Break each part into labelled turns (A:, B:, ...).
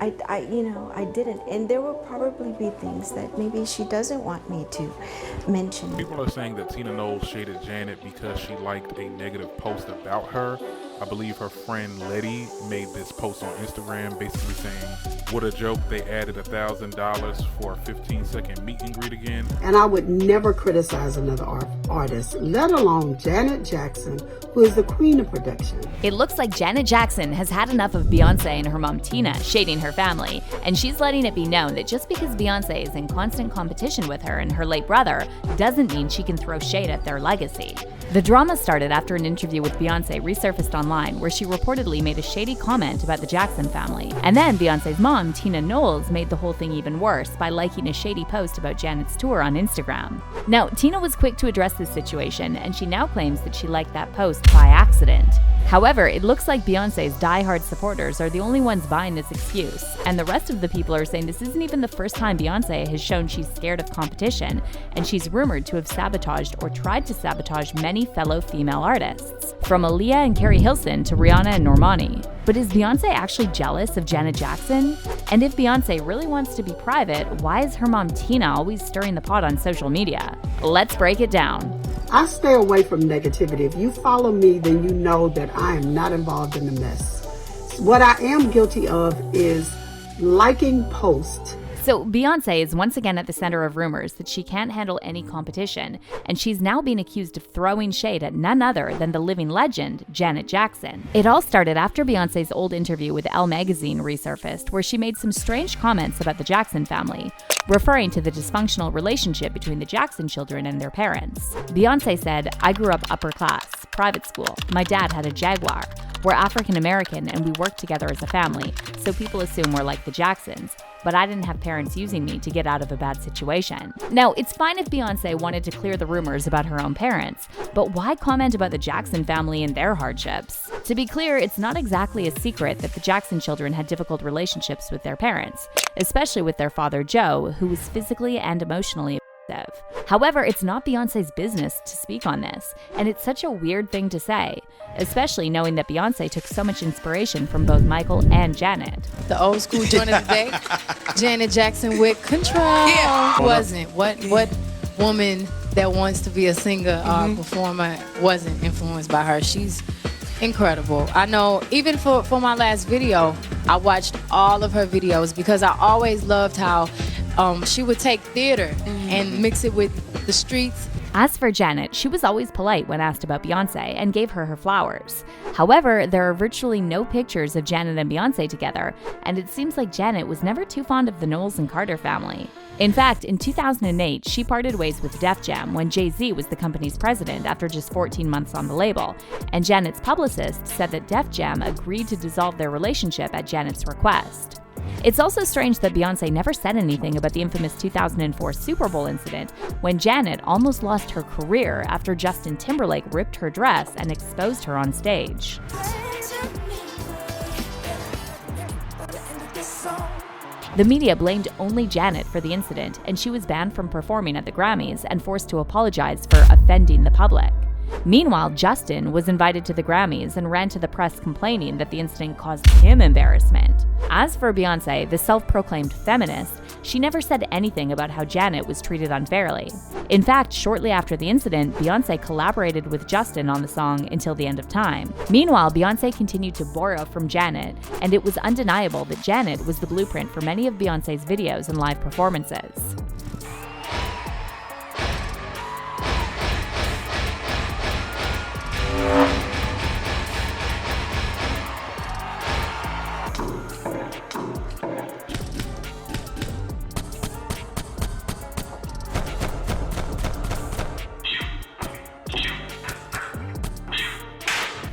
A: I didn't. And there will probably be things that maybe she doesn't want me to mention.
B: People are saying that Tina Knowles shaded Janet because she liked a negative post about her. I believe her friend Letty made this post on Instagram basically saying, what a joke, they added $1,000 for a 15-second meet and greet again.
C: And I would never criticize another artist, let alone Janet Jackson, who is the queen of production.
D: It looks like Janet Jackson has had enough of Beyonce and her mom Tina shading her family, and she's letting it be known that just because Beyonce is in constant competition with her and her late brother doesn't mean she can throw shade at their legacy. The drama started after an interview with Beyonce resurfaced online where she reportedly made a shady comment about the Jackson family. And then Beyonce's mom, Tina Knowles, made the whole thing even worse by liking a shady post about Janet's tour on Instagram. Now, Tina was quick to address this situation, and she now claims that she liked that post by accident. However, it looks like Beyonce's diehard supporters are the only ones buying this excuse, and the rest of the people are saying this isn't even the first time Beyonce has shown she's scared of competition, and she's rumored to have sabotaged or tried to sabotage many fellow female artists, from Aaliyah and Keri Hilson to Rihanna and Normani. But is Beyonce actually jealous of Janet Jackson? And if Beyonce really wants to be private, why is her mom Tina always stirring the pot on social media? Let's break it down.
C: I stay away from negativity. If you follow me, then you know that I am not involved in the mess. What I am guilty of is liking posts.
D: So Beyonce is once again at the center of rumors that she can't handle any competition, and she's now being accused of throwing shade at none other than the living legend, Janet Jackson. It all started after Beyonce's old interview with Elle magazine resurfaced, where she made some strange comments about the Jackson family, referring to the dysfunctional relationship between the Jackson children and their parents. Beyonce said, "I grew up upper class, private school. My dad had a Jaguar. We're African American and we work together as a family, so people assume we're like the Jacksons. But I didn't have parents using me to get out of a bad situation." Now, it's fine if Beyonce wanted to clear the rumors about her own parents, but why comment about the Jackson family and their hardships? To be clear, it's not exactly a secret that the Jackson children had difficult relationships with their parents, especially with their father Joe, who was physically and emotionally abusive. However, it's not Beyonce's business to speak on this, and it's such a weird thing to say, especially knowing that Beyonce took so much inspiration from both Michael and Janet.
E: The old school joint of the day, Janet Jackson with Control. Yeah. Wasn't. What woman that wants to be a singer or performer wasn't influenced by her? She's incredible. I know even for my last video, I watched all of her videos because I always loved how she would take theater and mix it with the streets.
D: As for Janet, she was always polite when asked about Beyonce and gave her flowers. However, there are virtually no pictures of Janet and Beyonce together, and it seems like Janet was never too fond of the Knowles and Carter family. In fact, in 2008, she parted ways with Def Jam when Jay-Z was the company's president after just 14 months on the label, and Janet's publicist said that Def Jam agreed to dissolve their relationship at Janet's request. It's also strange that Beyonce never said anything about the infamous 2004 Super Bowl incident when Janet almost lost her career after Justin Timberlake ripped her dress and exposed her on stage. The media blamed only Janet for the incident, and she was banned from performing at the Grammys and forced to apologize for offending the public. Meanwhile, Justin was invited to the Grammys and ran to the press complaining that the incident caused him embarrassment. As for Beyonce, the self-proclaimed feminist, she never said anything about how Janet was treated unfairly. In fact, shortly after the incident, Beyonce collaborated with Justin on the song Until the End of Time. Meanwhile, Beyonce continued to borrow from Janet, and it was undeniable that Janet was the blueprint for many of Beyonce's videos and live performances.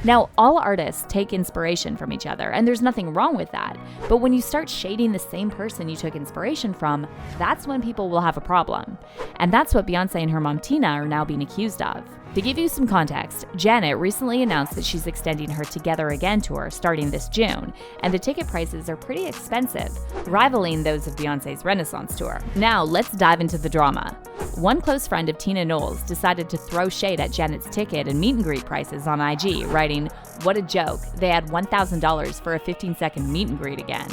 D: Now, all artists take inspiration from each other, and there's nothing wrong with that. But when you start shading the same person you took inspiration from, that's when people will have a problem. And that's what Beyonce and her mom Tina are now being accused of. To give you some context, Janet recently announced that she's extending her Together Again tour starting this June, and the ticket prices are pretty expensive, rivaling those of Beyonce's Renaissance tour. Now, let's dive into the drama. One close friend of Tina Knowles decided to throw shade at Janet's ticket and meet and greet prices on IG, writing, "What a joke, they had $1,000 for a 15-second meet and greet again."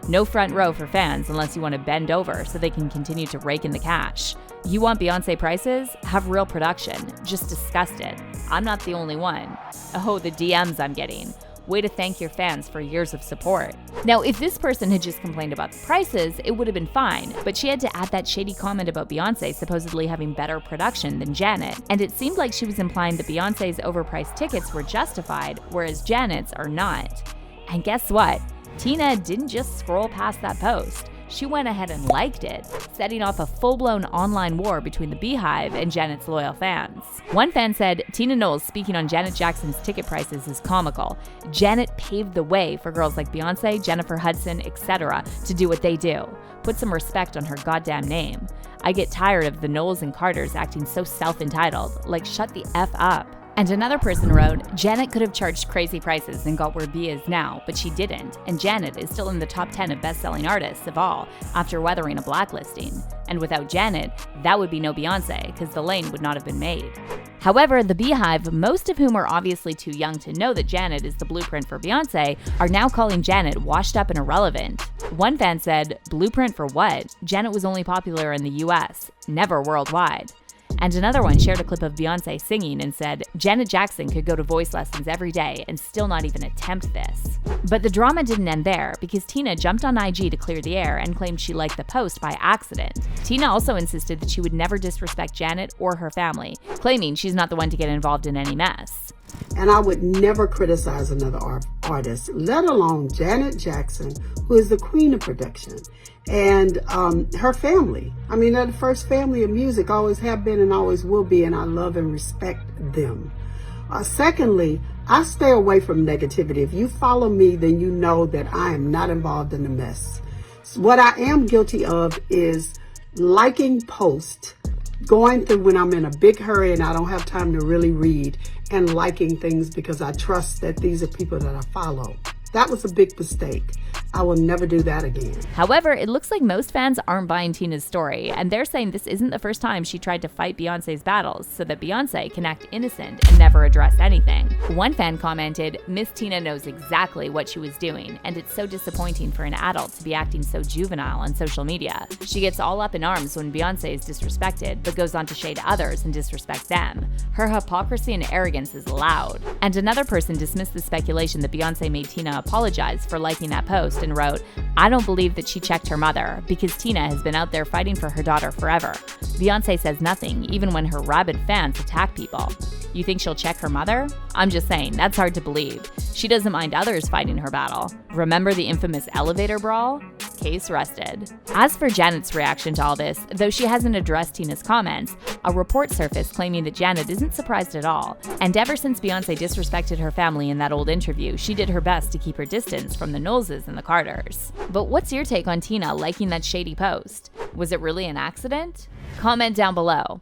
D: No front row for fans unless you want to bend over so they can continue to rake in the cash. You want Beyonce prices? Have real production. Just disgusted. I'm not the only one. Oh, the DMs I'm getting. Way to thank your fans for years of support. Now, if this person had just complained about the prices, it would have been fine, but she had to add that shady comment about Beyonce supposedly having better production than Janet, and it seemed like she was implying that Beyonce's overpriced tickets were justified, whereas Janet's are not. And guess what? Tina didn't just scroll past that post. She went ahead and liked it, setting off a full-blown online war between the Beehive and Janet's loyal fans. One fan said, Tina Knowles speaking on Janet Jackson's ticket prices is comical. Janet paved the way for girls like Beyonce, Jennifer Hudson, etc. to do what they do. Put some respect on her goddamn name. I get tired of the Knowles and Carters acting so self-entitled, like shut the F up. And another person wrote, Janet could have charged crazy prices and got where B is now, but she didn't, and Janet is still in the top 10 of best-selling artists of all, after weathering a blacklisting. And without Janet, that would be no Beyonce, because the lane would not have been made. However, the Beehive, most of whom are obviously too young to know that Janet is the blueprint for Beyonce, are now calling Janet washed up and irrelevant. One fan said, blueprint for what? Janet was only popular in the US, never worldwide. And another one shared a clip of Beyonce singing and said, Janet Jackson could go to voice lessons every day and still not even attempt this. But the drama didn't end there, because Tina jumped on IG to clear the air and claimed she liked the post by accident. Tina also insisted that she would never disrespect Janet or her family, claiming she's not the one to get involved in any mess.
C: And I would never criticize another artist, let alone Janet Jackson, who is the queen of production, and her family. I mean, they're the first family of music, always have been and always will be, and I love and respect them. Secondly, I stay away from negativity. If you follow me, then you know that I am not involved in the mess. What I am guilty of is liking posts, going through when I'm in a big hurry and I don't have time to really read, and liking things because I trust that these are people that I follow. That was a big mistake. I will never do that again.
D: However, it looks like most fans aren't buying Tina's story, and they're saying this isn't the first time she tried to fight Beyonce's battles so that Beyonce can act innocent and never address anything. One fan commented, Miss Tina knows exactly what she was doing, and it's so disappointing for an adult to be acting so juvenile on social media. She gets all up in arms when Beyonce is disrespected, but goes on to shade others and disrespect them. Her hypocrisy and arrogance is loud. And another person dismissed the speculation that Beyonce made Tina apologize for liking that post and wrote, I don't believe that she checked her mother, because Tina has been out there fighting for her daughter forever. Beyonce says nothing, even when her rabid fans attack people. You think she'll check her mother? I'm just saying, that's hard to believe. She doesn't mind others fighting her battle. Remember the infamous elevator brawl? Case rested. As for Janet's reaction to all this, though she hasn't addressed Tina's comments, a report surfaced claiming that Janet isn't surprised at all. And ever since Beyonce disrespected her family in that old interview, she did her best to keep her distance from the Knowleses and the Carters. But what's your take on Tina liking that shady post? Was it really an accident? Comment down below.